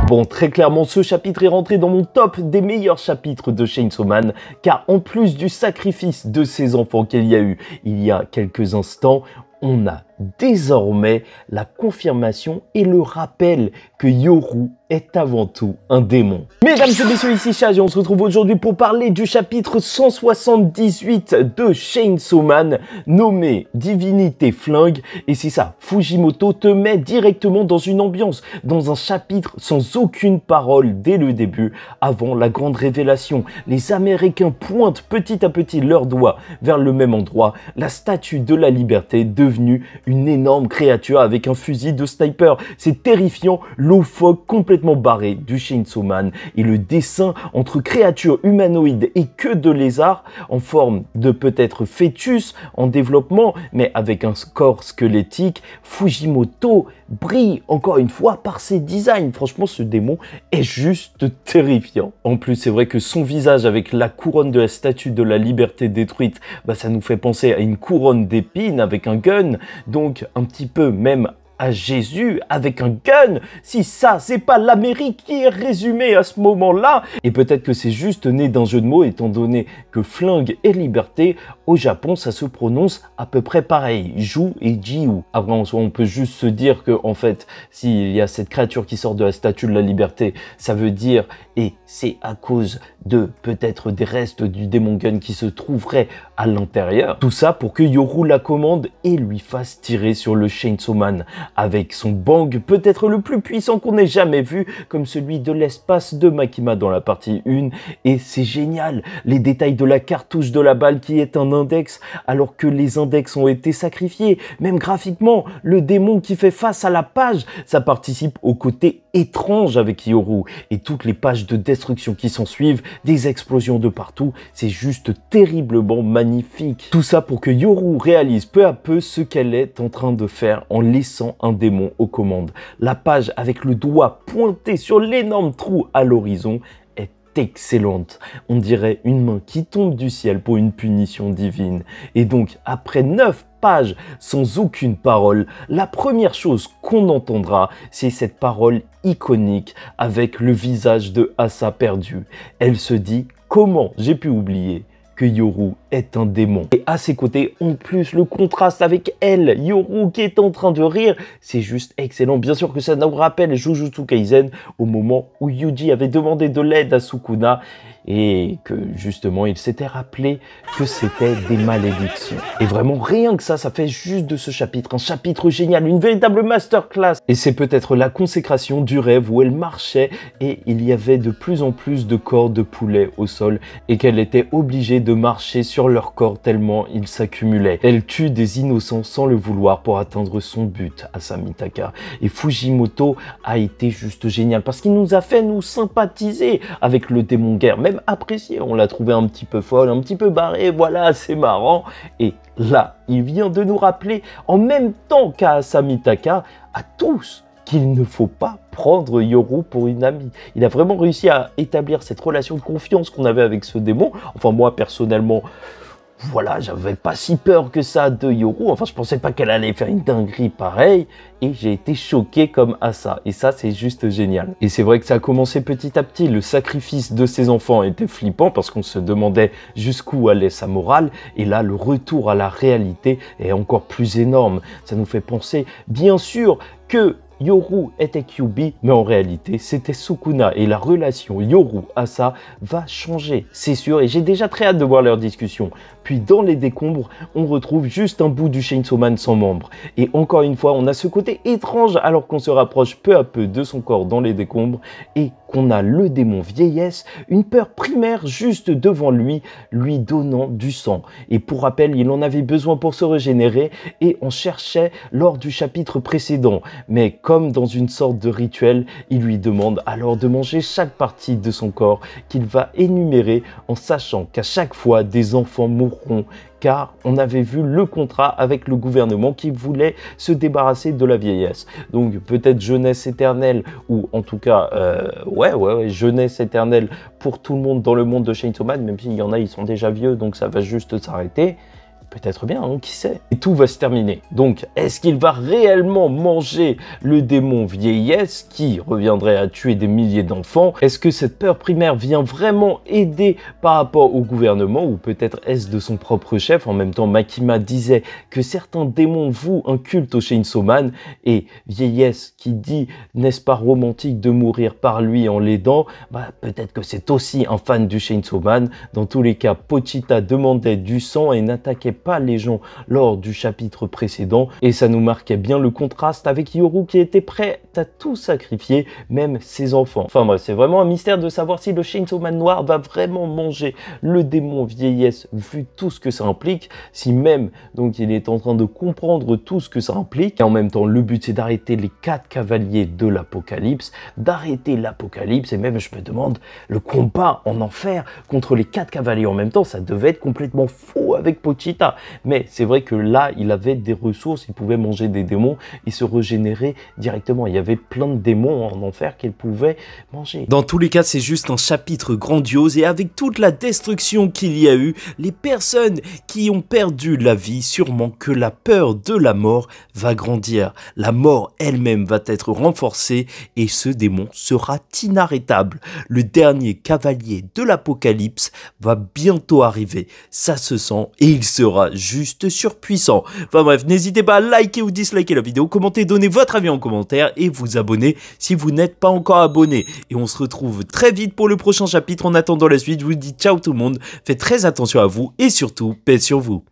Bon, très clairement, ce chapitre est rentré dans mon top des meilleurs chapitres de Chainsaw Man, car en plus du sacrifice de ses enfants qu'il y a eu il y a quelques instants, on a désormais la confirmation et le rappel que Yoru est avant tout un démon. Mesdames et messieurs, ici Chage et on se retrouve aujourd'hui pour parler du chapitre 178 de Chainsaw Man, nommé Divinité Flingue. Et c'est ça, Fujimoto te met directement dans une ambiance, dans un chapitre sans aucune parole dès le début, avant la grande révélation. Les Américains pointent petit à petit leurs doigts vers le même endroit, la statue de la liberté devenue une énorme créature avec un fusil de sniper. C'est terrifiant, loufoque, complètement barré du Chainsaw Man. Et le dessin entre créatures humanoïdes et queue de lézard, en forme de peut-être fœtus en développement, mais avec un corps squelettique, Fujimoto brille encore une fois par ses designs. Franchement, ce démon est juste terrifiant. En plus, c'est vrai que son visage avec la couronne de la statue de la liberté détruite, ça nous fait penser à une couronne d'épines avec un gun, donc un petit peu même à Jésus avec un gun. Si ça, c'est pas l'Amérique qui est résumée à ce moment-là. Et peut-être que c'est juste né d'un jeu de mots, étant donné que flingue et liberté, au Japon, ça se prononce à peu près pareil. Jou et Jiu. Après, en soi, on peut juste se dire que, en fait, s'il y a cette créature qui sort de la statue de la liberté, ça veut dire, et c'est à cause de peut-être des restes du démon gun qui se trouveraient à l'intérieur. Tout ça pour que Yoru la commande et lui fasse tirer sur le Chainsaw Man avec son bang peut-être le plus puissant qu'on ait jamais vu, comme celui de l'espace de Makima dans la partie 1. Et c'est génial, les détails de la cartouche de la balle qui est un index alors que les index ont été sacrifiés. Même graphiquement, le démon qui fait face à la page, ça participe au côté étrange avec Yoru. Et toutes les pages de destruction qui s'en suivent, des explosions de partout, c'est juste terriblement magnifique. Tout ça pour que Yoru réalise peu à peu ce qu'elle est en train de faire en laissant un démon aux commandes. La page avec le doigt pointé sur l'énorme trou à l'horizon est excellente. On dirait une main qui tombe du ciel pour une punition divine. Et donc, après 9 pages sans aucune parole, la première chose qu'on entendra, c'est cette parole iconique avec le visage de Asa perdu. Elle se dit « Comment j'ai pu oublier ?» que Yoru est un démon. Et à ses côtés, en plus, le contraste avec elle, Yoru qui est en train de rire, c'est juste excellent. Bien sûr que ça nous rappelle Jujutsu Kaisen au moment où Yuji avait demandé de l'aide à Sukuna et que justement il s'était rappelé que c'était des malédictions. Et vraiment rien que ça fait juste de ce chapitre un chapitre génial, une véritable masterclass. Et c'est peut-être la consécration du rêve où elle marchait et il y avait de plus en plus de corps de poulet au sol et qu'elle était obligée de marcher sur leur corps tellement ils s'accumulaient. Elle tue des innocents sans le vouloir pour atteindre son but, Asa Mitaka. Et Fujimoto a été juste génial parce qu'il nous a fait nous sympathiser avec le démon guerre, même apprécié. On l'a trouvé un petit peu folle, un petit peu barrée, voilà, c'est marrant. Et là, il vient de nous rappeler, en même temps qu'à Asa Mitaka, à tous, qu'il ne faut pas prendre Yoru pour une amie. Il a vraiment réussi à établir cette relation de confiance qu'on avait avec ce démon. Enfin, moi, personnellement, voilà, j'avais pas si peur que ça de Yoru. Enfin, je pensais pas qu'elle allait faire une dinguerie pareille. Et j'ai été choqué comme Asa. Et ça, c'est juste génial. Et c'est vrai que ça a commencé petit à petit. Le sacrifice de ses enfants était flippant parce qu'on se demandait jusqu'où allait sa morale. Et là, le retour à la réalité est encore plus énorme. Ça nous fait penser, bien sûr, que Yoru était Kyuubi, mais en réalité, c'était Sukuna. Et la relation Yoru-Asa va changer, c'est sûr. Et j'ai déjà très hâte de voir leur discussion. Puis dans les décombres, on retrouve juste un bout du Chainsaw Man sans membre. Et encore une fois, on a ce côté étrange alors qu'on se rapproche peu à peu de son corps dans les décombres et qu'on a le démon vieillesse, une peur primaire juste devant lui, lui donnant du sang. Et pour rappel, il en avait besoin pour se régénérer et on cherchait lors du chapitre précédent. Mais comme dans une sorte de rituel, il lui demande alors de manger chaque partie de son corps qu'il va énumérer en sachant qu'à chaque fois, des enfants mourront car on avait vu le contrat avec le gouvernement qui voulait se débarrasser de la vieillesse. Donc peut-être jeunesse éternelle, ou en tout cas, jeunesse éternelle pour tout le monde dans le monde de Chainsaw Man, même s'il y en a, ils sont déjà vieux, donc ça va juste s'arrêter. Peut-être bien, hein, qui sait. Et tout va se terminer. Donc, est-ce qu'il va réellement manger le démon vieillesse qui reviendrait à tuer des milliers d'enfants? Est-ce que cette peur primaire vient vraiment aider par rapport au gouvernement ou peut-être est-ce de son propre chef? En même temps, Makima disait que certains démons vouent un culte au Chainsaw Man et vieillesse qui dit n'est-ce pas romantique de mourir par lui en l'aidant? Peut-être que c'est aussi un fan du Chainsaw Man. Dans tous les cas, Pochita demandait du sang et n'attaquait pas les gens lors du chapitre précédent et ça nous marquait bien le contraste avec Yoru qui était prêt à tout sacrifier, même ses enfants. Enfin bref, c'est vraiment un mystère de savoir si le Chainsaw Man noir va vraiment manger le démon vieillesse vu tout ce que ça implique, si même donc il est en train de comprendre tout ce que ça implique et en même temps le but c'est d'arrêter les 4 cavaliers de l'apocalypse, d'arrêter l'apocalypse et même je me demande le combat en enfer contre les 4 cavaliers en même temps, ça devait être complètement fou avec Pochita. Mais c'est vrai que là, il avait des ressources, il pouvait manger des démons et se régénérer directement. Il y avait plein de démons en enfer qu'il pouvait manger. Dans tous les cas, c'est juste un chapitre grandiose et avec toute la destruction qu'il y a eu, les personnes qui ont perdu la vie, sûrement que la peur de la mort va grandir. La mort elle-même va être renforcée et ce démon sera inarrêtable. Le dernier cavalier de l'apocalypse va bientôt arriver. Ça se sent et il sera juste surpuissant. Enfin bref, n'hésitez pas à liker ou disliker la vidéo, commenter, donner votre avis en commentaire et vous abonner si vous n'êtes pas encore abonné. Et on se retrouve très vite pour le prochain chapitre. En attendant la suite, je vous dis ciao tout le monde, faites très attention à vous et surtout, paix sur vous.